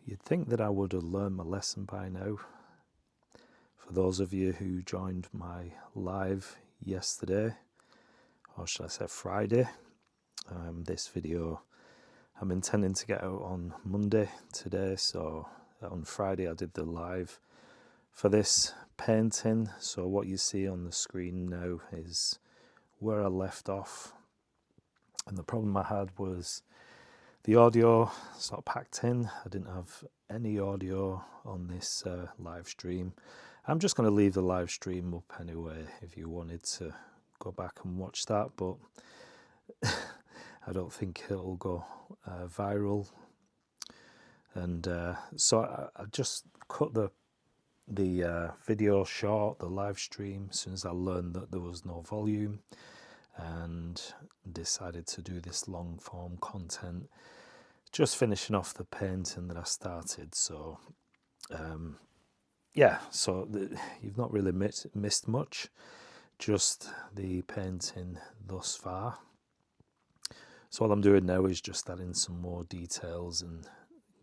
You'd think that I would have learned my lesson by now. For those of you who joined my live yesterday, or should I say Friday, this video I'm intending to get out on Monday today, so on Friday I did the live for this painting. So what you see on the screen now is where I left off, and the problem I had was the audio sort of packed in. I didn't have any audio on this live stream. I'm just going to leave the live stream up anyway if you wanted to go back and watch that, but I don't think it'll go viral. And so I just cut the video short, the live stream, as soon as I learned that there was no volume, and decided to do this long form content, just finishing off the painting that I started. So yeah, so you've not really missed much, just the painting thus far. So what I'm doing now is just adding some more details and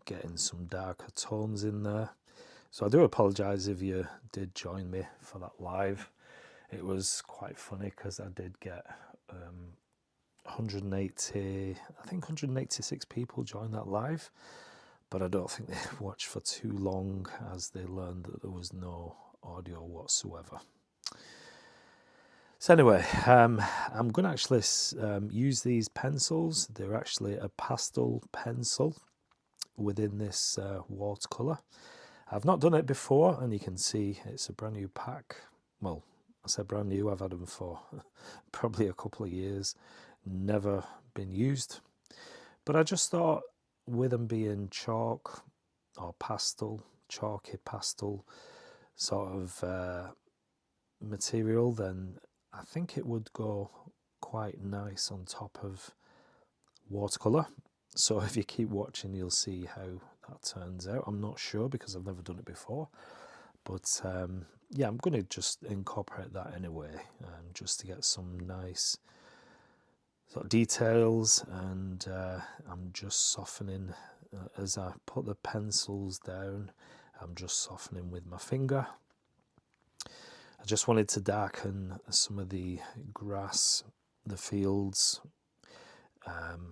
getting some darker tones in there. So I do apologise if you did join me for that live. It was quite funny because I did get 186 people join that live, but I don't think they watched for too long as they learned that there was no audio whatsoever. So anyway, I'm going to actually use these pencils. They're actually a pastel pencil within this watercolor. I've not done it before, and you can see it's a brand new pack. Well, I said brand new, I've had them for probably a couple of years, never been used. But I just thought, with them being chalk or pastel, chalky pastel sort of material, then I think it would go quite nice on top of watercolor. So if you keep watching, you'll see how that turns out. I'm not sure because I've never done it before, but yeah, I'm going to just incorporate that anyway, just to get some nice sort of details. And I'm just softening as I put the pencils down. I'm just softening with my finger. I just wanted to darken some of the grass, the fields.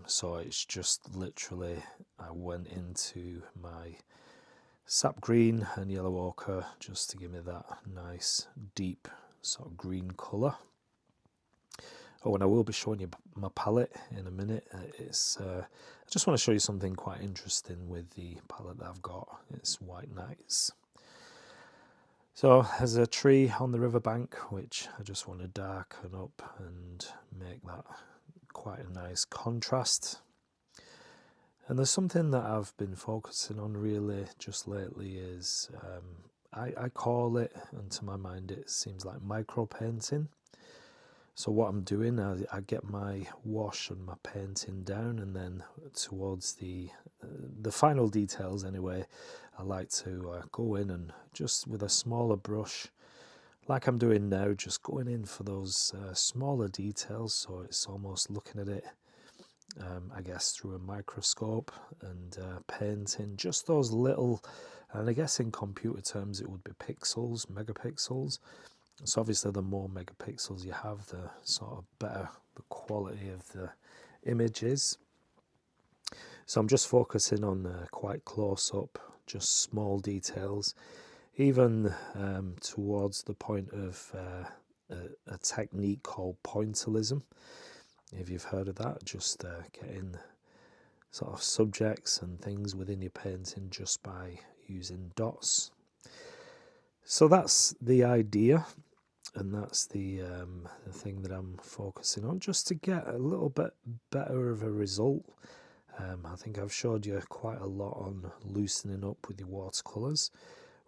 So it's just literally, I went into my sap green and yellow ochre just to give me that nice deep sort of green colour. Oh, and I will be showing you my palette in a minute. I just want to show you something quite interesting with the palette that I've got. It's White Nights. So there's a tree on the riverbank which I just want to darken up and make that quite a nice contrast. And there's something that I've been focusing on really just lately is I call it, and to my mind it seems like micro painting. So what I'm doing, I get my wash and my painting down, and then towards the final details anyway, I like to go in and just with a smaller brush, like I'm doing now, just going in for those smaller details. So it's almost looking at it, I guess, through a microscope, and painting just those little, and I guess in computer terms it would be pixels, megapixels. So obviously the more megapixels you have, the sort of better the quality of the image is. So I'm just focusing on quite close up, just small details, even towards the point of a technique called pointillism. If you've heard of that, just getting sort of subjects and things within your painting just by using dots. So that's the idea, and that's the thing that I'm focusing on, just to get a little bit better of a result. I think I've showed you quite a lot on loosening up with your watercolors.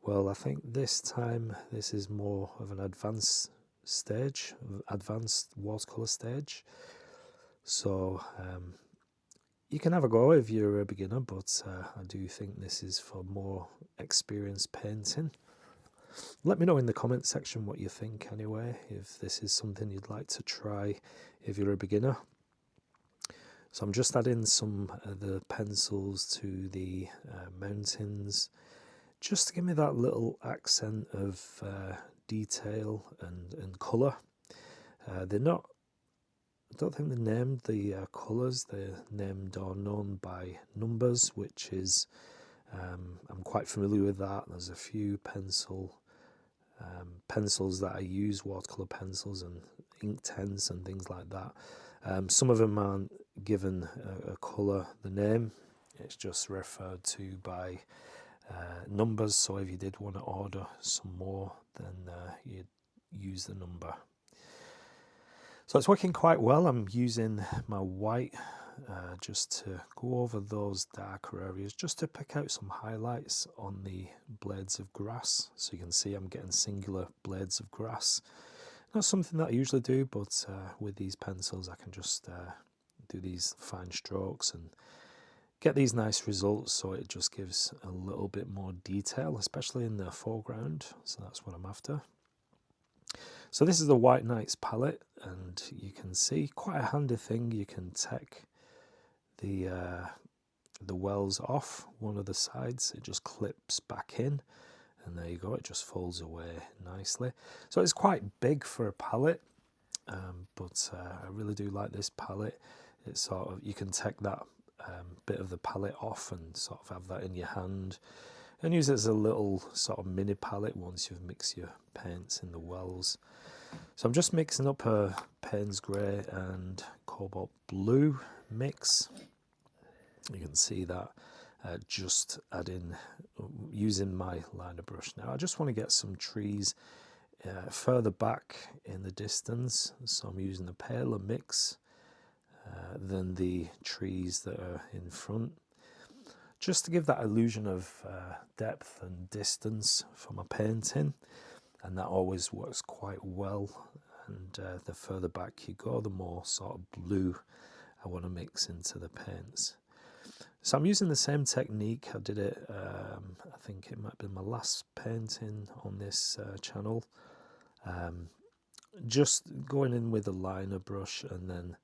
Well, I think this time this is more of an advanced stage, advanced watercolor stage. So you can have a go if you're a beginner, but I do think this is for more experienced painting. Let me know in the comment section what you think anyway, if this is something you'd like to try if you're a beginner. So I'm just adding some of the pencils to the mountains, just to give me that little accent of detail and colour. They're not, I don't think they're named the colours, they're named or known by numbers, which is, I'm quite familiar with that. There's a few pencils that I use, watercolour pencils and Inktense and things like that. Some of them aren't given a colour, the name, it's just referred to by numbers. So if you did want to order some more, then you'd use the number. So it's working quite well. I'm using my white just to go over those darker areas, just to pick out some highlights on the blades of grass. So you can see I'm getting singular blades of grass. Not something that I usually do, but with these pencils I can just do these fine strokes and get these nice results. So it just gives a little bit more detail, especially in the foreground. So that's what I'm after. So this is the White Nights palette, and you can see quite a handy thing. You can take the wells off one of the sides. It just clips back in, and there you go. It just folds away nicely. So it's quite big for a palette, but I really do like this palette. It's sort of, you can take that bit of the palette off and sort of have that in your hand and use it as a little sort of mini palette once you've mixed your paints in the wells. So I'm just mixing up a Payne's Grey and Cobalt Blue mix. You can see that just using my liner brush now. I just want to get some trees further back in the distance, so I'm using a paler mix than the trees that are in front, just to give that illusion of depth and distance for my painting, and that always works quite well. And the further back you go, the more sort of blue I want to mix into the paints. So I'm using the same technique. I did it, I think it might be my last painting on this channel. Just going in with a liner brush and then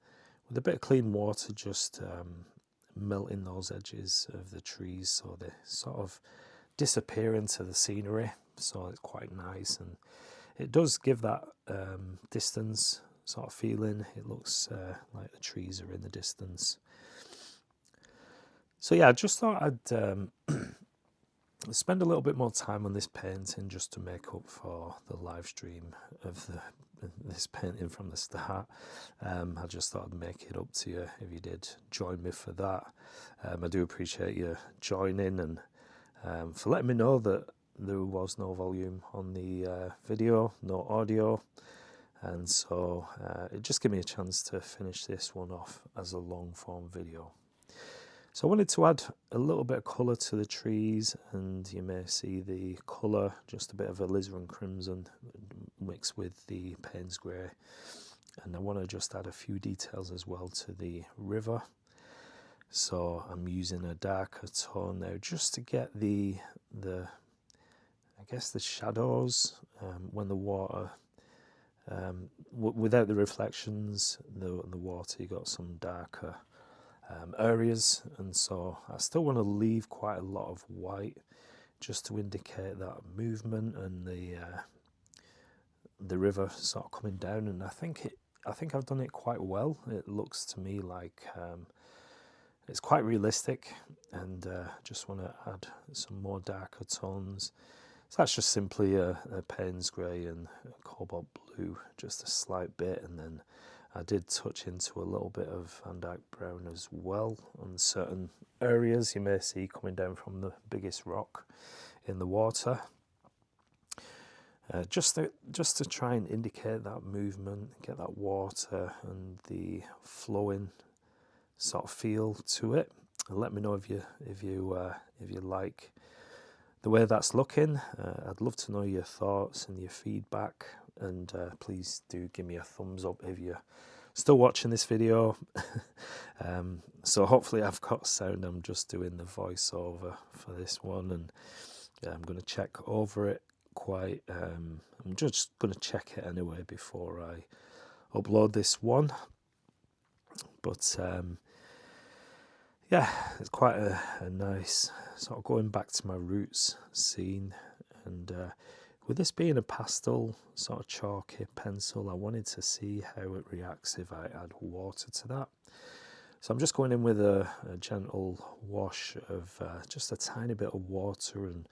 with a bit of clean water, just melting those edges of the trees so they sort of disappear into the scenery. So it's quite nice, and it does give that distance sort of feeling. It looks like the trees are in the distance. So yeah, I just thought I'd spend a little bit more time on this painting just to make up for the live stream of this painting from the start. I just thought I'd make it up to you if you did join me for that. I do appreciate you joining, and for letting me know that there was no volume on the video, no audio, and so it just gave me a chance to finish this one off as a long form video. So I wanted to add a little bit of colour to the trees, and you may see the colour, just a bit of alizarin crimson mixed with the Payne's Grey. And I want to just add a few details as well to the river. So I'm using a darker tone now just to get the I guess the shadows when the water, without the reflections, the water, you got some darker areas, and so I still want to leave quite a lot of white just to indicate that movement and the river sort of coming down. And I think I've done it quite well. It looks to me like it's quite realistic, and just want to add some more darker tones. So that's just simply a Payne's Grey and a Cobalt Blue, just a slight bit, and then I did touch into a little bit of Van Dyke Brown as well on certain areas you may see coming down from the biggest rock in the water. Just to try and indicate that movement, get that water and the flowing sort of feel to it. And let me know if you like the way that's looking. I'd love to know your thoughts and your feedback, and please do give me a thumbs up if you're still watching this video. So hopefully I've got sound. I'm just doing the voiceover for this one, and I'm going to check over it quite. I'm just going to check it anyway before I upload this one. But yeah, it's quite a nice sort of going back to my roots scene. And with this being a pastel sort of chalky pencil, I wanted to see how it reacts if I add water to that. So I'm just going in with a gentle wash of just a tiny bit of water and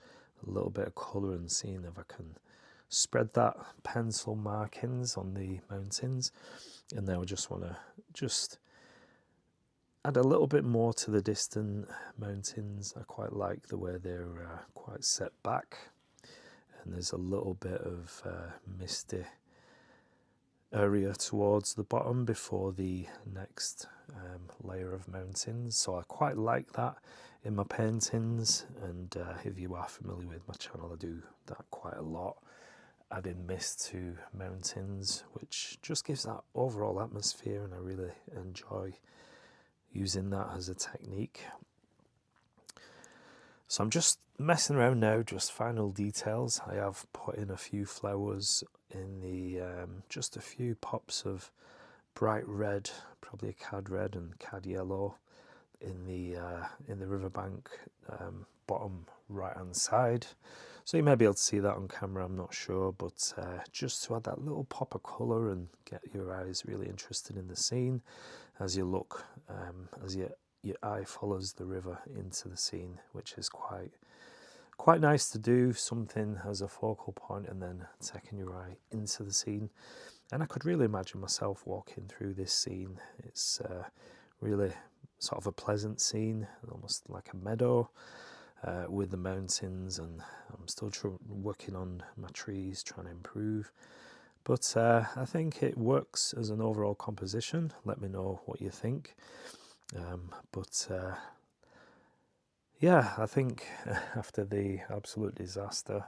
a little bit of colour, and seeing if I can spread that pencil markings on the mountains. And then I just want to just add a little bit more to the distant mountains. I quite like the way they're quite set back, and there's a little bit of misty area towards the bottom before the next layer of mountains. So I quite like that in my paintings, and if you are familiar with my channel, I do that quite a lot, adding mist to mountains, which just gives that overall atmosphere, and I really enjoy using that as a technique. So I'm just messing around now, just final details. I have put in a few flowers in the just a few pops of bright red, probably a cad red and cad yellow in the riverbank bottom right hand side. So you may be able to see that on camera, I'm not sure, but just to add that little pop of colour and get your eyes really interested in the scene as you look, as your eye follows the river into the scene, which is quite nice to do, something as a focal point and then taking your eye into the scene. And I could really imagine myself walking through this scene. It's really sort of a pleasant scene, almost like a meadow with the mountains, and I'm still working on my trees, trying to improve. But I think it works as an overall composition. Let me know what you think. Yeah, I think after the absolute disaster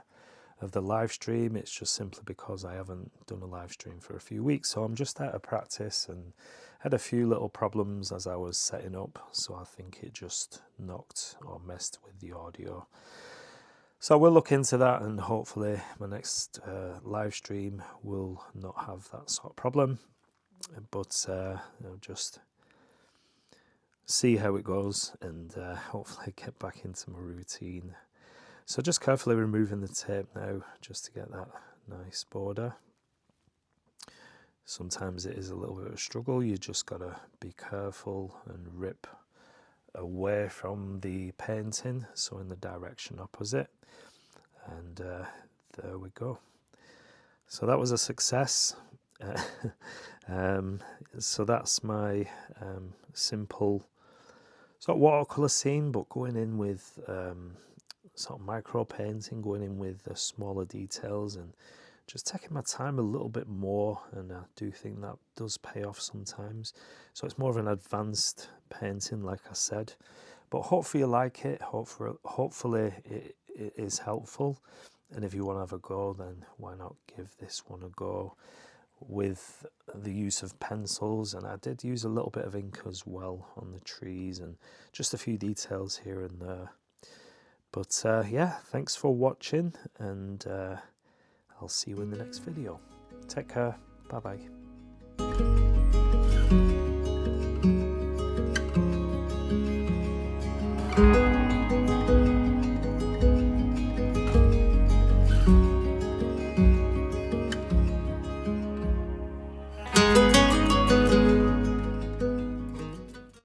of the live stream, it's just simply because I haven't done a live stream for a few weeks, so I'm just out of practice and had a few little problems as I was setting up, so I think it just knocked or messed with the audio. So we'll look into that, and hopefully my next live stream will not have that sort of problem, but just see how it goes, and hopefully get back into my routine. So just carefully removing the tape now, just to get that nice border. Sometimes it is a little bit of a struggle. You just got to be careful and rip away from the painting, so in the direction opposite. And there we go. So that was a success. So that's my simple sort of watercolor scene, but going in with sort of micro painting, going in with the smaller details and just taking my time a little bit more, and I do think that does pay off sometimes. So it's more of an advanced painting, like I said, but hopefully you like it. Hopefully it is helpful, and if you want to have a go, then why not give this one a go with the use of pencils. And I did use a little bit of ink as well on the trees and just a few details here and there. But yeah, thanks for watching, and I'll see you in the next video. Take care. Bye bye.